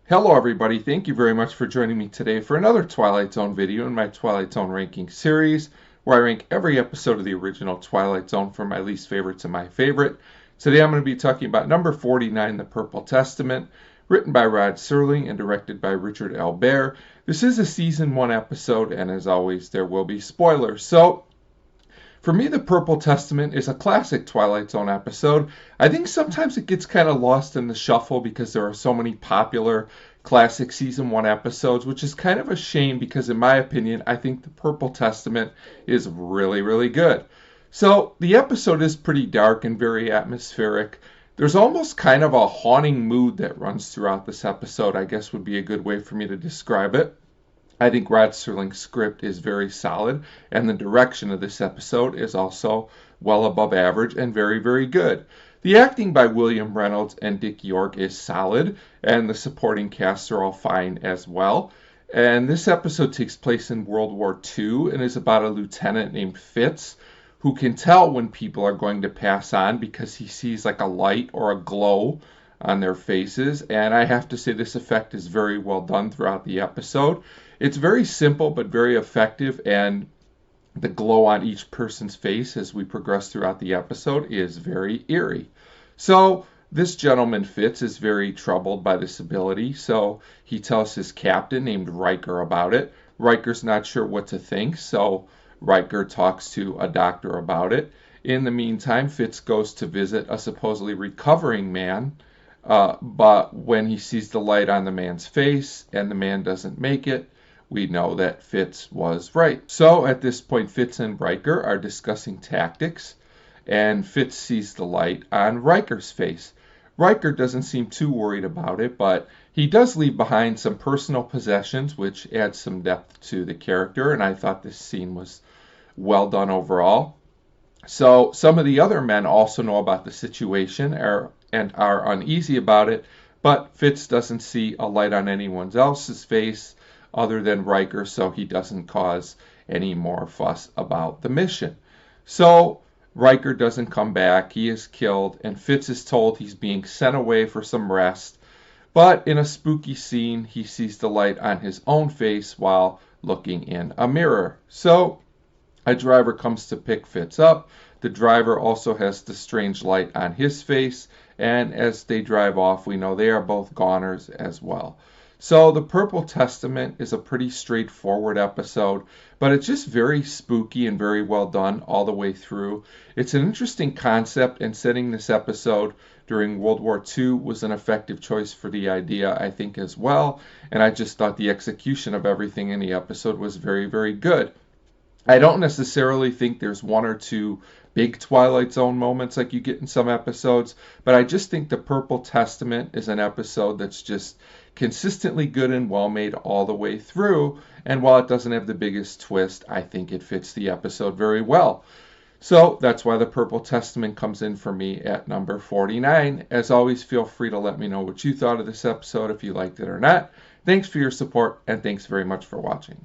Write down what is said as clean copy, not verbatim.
Hello everybody, thank you very much for joining me today for another Twilight Zone video in my Twilight Zone ranking series, where I rank every episode of the original Twilight Zone from my least favorite to my favorite. Today I'm going to be talking about number 49, The Purple Testament, written by Rod Serling and directed by Richard L. Baer. This is a season 1 episode, and as always there will be spoilers. So for me, The Purple Testament is a classic Twilight Zone episode. I think sometimes it gets kind of lost in the shuffle because there are so many popular classic season 1 episodes, which is kind of a shame because in my opinion, I think The Purple Testament is really, really good. So the episode is pretty dark and very atmospheric. There's almost kind of a haunting mood that runs throughout this episode, I guess would be a good way for me to describe it. I think Rod Serling's script is very solid, and the direction of this episode is also well above average and very, very good. The acting by William Reynolds and Dick York is solid, and the supporting casts are all fine as well. And this episode takes place in World War II and is about a lieutenant named Fitz who can tell when people are going to pass on because he sees like a light or a glow on their faces. And I have to say, this effect is very well done throughout the episode. It's very simple but very effective, and the glow on each person's face as we progress throughout the episode is very eerie. So this gentleman Fitz is very troubled by this ability, so he tells his captain named Riker about it. Riker's not sure what to think, so Riker talks to a doctor about it. In the meantime, Fitz goes to visit a supposedly recovering man, but when he sees the light on the man's face and the man doesn't make it, we know that Fitz was right. So at this point, Fitz and Riker are discussing tactics, and Fitz sees the light on Riker's face. Riker doesn't seem too worried about it, but he does leave behind some personal possessions, which adds some depth to the character, and I thought this scene was well done overall. So some of the other men also know about the situation and are uneasy about it, but Fitz doesn't see a light on anyone else's face other than Riker, so he doesn't cause any more fuss about the mission. So Riker doesn't come back, he is killed, and Fitz is told he's being sent away for some rest, but in a spooky scene, he sees the light on his own face while looking in a mirror. So a driver comes to pick Fitz up. The driver also has the strange light on his face, and as they drive off, we know they are both goners as well. So The Purple Testament is a pretty straightforward episode, but it's just very spooky and very well done all the way through. It's an interesting concept, and setting this episode during World War II was an effective choice for the idea, I think, as well. And I just thought the execution of everything in the episode was very, very good. I don't necessarily think there's one or two big Twilight Zone moments like you get in some episodes, but I just think The Purple Testament is an episode that's just consistently good and well made all the way through, and while it doesn't have the biggest twist, I think it fits the episode very well. So that's why The Purple Testament comes in for me at number 49. As always, feel free to let me know what you thought of this episode, if you liked it or not. Thanks for your support, and thanks very much for watching.